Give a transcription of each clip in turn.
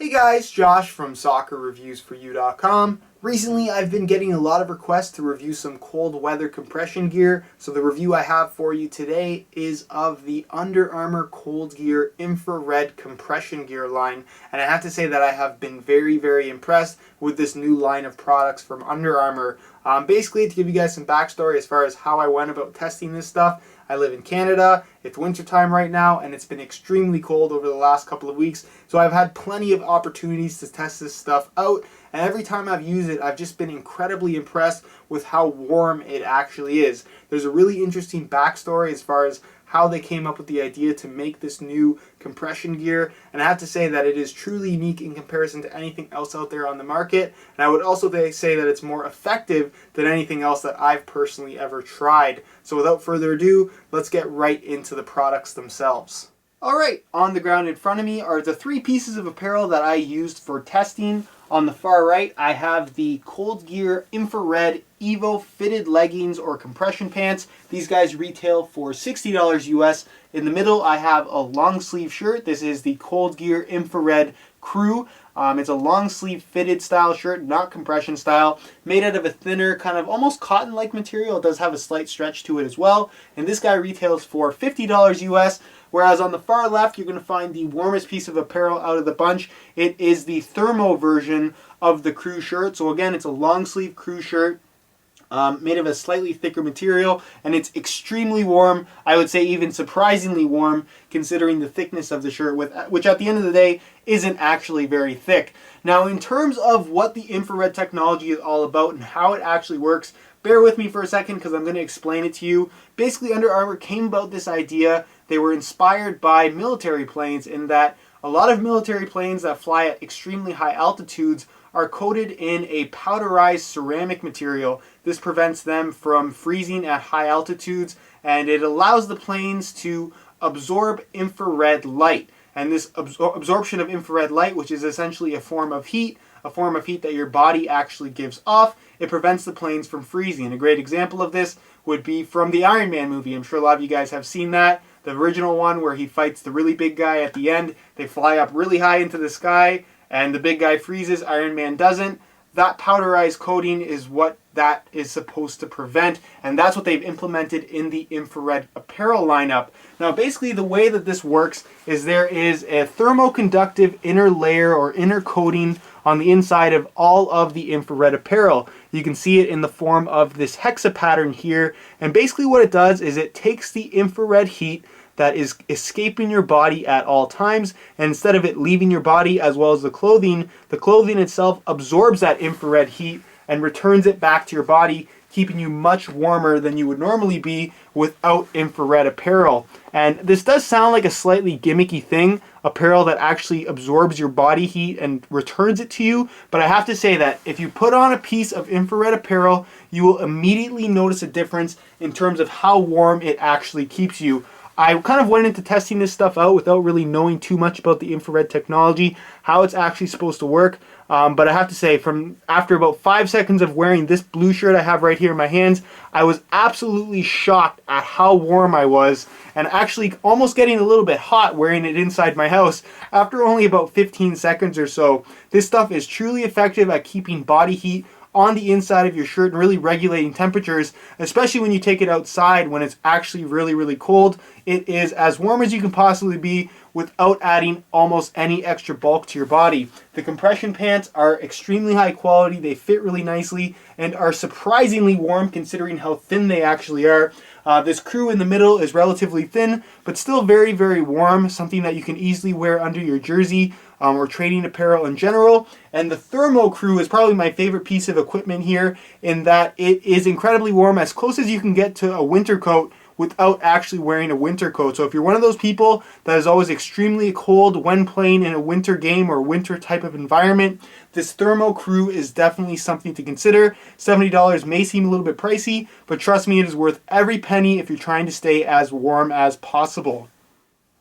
Hey guys, Josh from soccerreviewsforyou.com. Recently I've been getting a lot of requests to review some cold weather compression gear, so the review I have for you today is of the Under Armour Cold Gear infrared compression gear line, and I have to say that I have been very impressed with this new line of products from Under Armour. Basically, to give you guys some backstory as far as how I went about testing this stuff, I live in Canada, it's wintertime right now, and it's been extremely cold over the last couple of weeks, so I've had plenty of opportunities to test this stuff out, and every time I've used it, I've just been incredibly impressed with how warm it actually is. There's a really interesting backstory as far as how they came up with the idea to make this new compression gear, and I have to say that it is truly unique in comparison to anything else out there on the market, and I would also say that it's more effective than anything else that I've personally ever tried. So without further ado, let's get right into the products themselves. Alright, on the ground in front of me are the three pieces of apparel that I used for testing. On the far right, I have the Cold Gear Infrared Evo fitted leggings or compression pants. These guys retail for $60 US. In the middle, I have a long sleeve shirt. This is the Cold Gear Infrared Crew. It's a long sleeve fitted style shirt, not compression style, made out of a thinner kind of almost cotton-like material. It does have a slight stretch to it as well. And this guy retails for $50 US. Whereas on the far left, you're going to find the warmest piece of apparel out of the bunch. It is the thermo version of the crew shirt. So again, it's a long sleeve crew shirt. Made of a slightly thicker material, and it's extremely warm. I would say even surprisingly warm considering the thickness of the shirt, which at the end of the day isn't actually very thick. Now, in terms of what the infrared technology is all about and how it actually works, bear with me for a second because I'm going to explain it to you. Basically, Under Armour came about this idea. They were inspired by military planes in that a lot of military planes that fly at extremely high altitudes are coated in a powderized ceramic material. This prevents them from freezing at high altitudes, and it allows the planes to absorb infrared light. And this absorption of infrared light, which is essentially a form of heat that your body actually gives off, it prevents the planes from freezing. A great example of this would be from the Iron Man movie. I'm sure a lot of you guys have seen that. The original one where he fights the really big guy at the end. They fly up really high into the sky, and the big guy freezes, Iron Man doesn't. That powderized coating is what that is supposed to prevent, and that's what they've implemented in the infrared apparel lineup. Now, basically the way that this works is there is a thermoconductive inner layer or inner coating on the inside of all of the infrared apparel. You can see it in the form of this hexa pattern here, and basically what it does is it takes the infrared heat that is escaping your body at all times, and instead of it leaving your body as well as the clothing itself absorbs that infrared heat and returns it back to your body, keeping you much warmer than you would normally be without infrared apparel. And this does sound like a slightly gimmicky thing, apparel that actually absorbs your body heat and returns it to you, but I have to say that if you put on a piece of infrared apparel, you will immediately notice a difference in terms of how warm it actually keeps you. I kind of went into testing this stuff out without really knowing too much about the infrared technology, how it's actually supposed to work. But I have to say, after about 5 seconds of wearing this blue shirt I have right here in my hands, I was absolutely shocked at how warm I was, and actually almost getting a little bit hot wearing it inside my house after only about 15 seconds or so. This stuff is truly effective at keeping body heat on the inside of your shirt and really regulating temperatures, especially when you take it outside when it's actually really cold. It is as warm as you can possibly be without adding almost any extra bulk to your body. The compression pants are extremely high quality, they fit really nicely, and are surprisingly warm considering how thin they actually are. This crew in the middle is relatively thin, but still very warm, something that you can easily wear under your jersey or training apparel in general. And the thermo crew is probably my favorite piece of equipment here in that it is incredibly warm, as close as you can get to a winter coat without actually wearing a winter coat. So if you're one of those people that is always extremely cold when playing in a winter game or winter type of environment, this thermo crew is definitely something to consider. $70 may seem a little bit pricey, but trust me, it is worth every penny if you're trying to stay as warm as possible.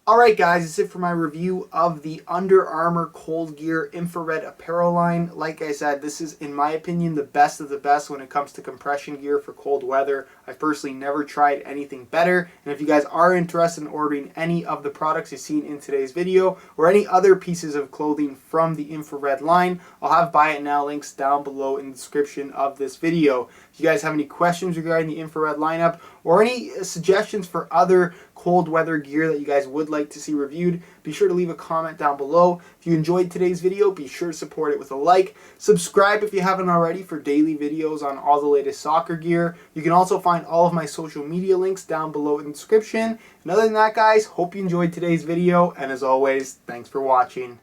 Alright guys, that's it for my review of the Under Armour Cold Gear infrared apparel line. Like I said, this is, in my opinion, the best of the best when it comes to compression gear for cold weather. I've personally never tried anything better. And if you guys are interested in ordering any of the products you've seen in today's video or any other pieces of clothing from the infrared line, I'll have buy it now links down below in the description of this video. If you guys have any questions regarding the infrared lineup or any suggestions for other cold weather gear that you guys would like to see reviewed, be sure to leave a comment down below. If you enjoyed today's video, be sure to support it with a like. Subscribe if you haven't already for daily videos on all the latest soccer gear. You can also find all of my social media links down below in the description. And other than that, guys, hope you enjoyed today's video, and as always, thanks for watching.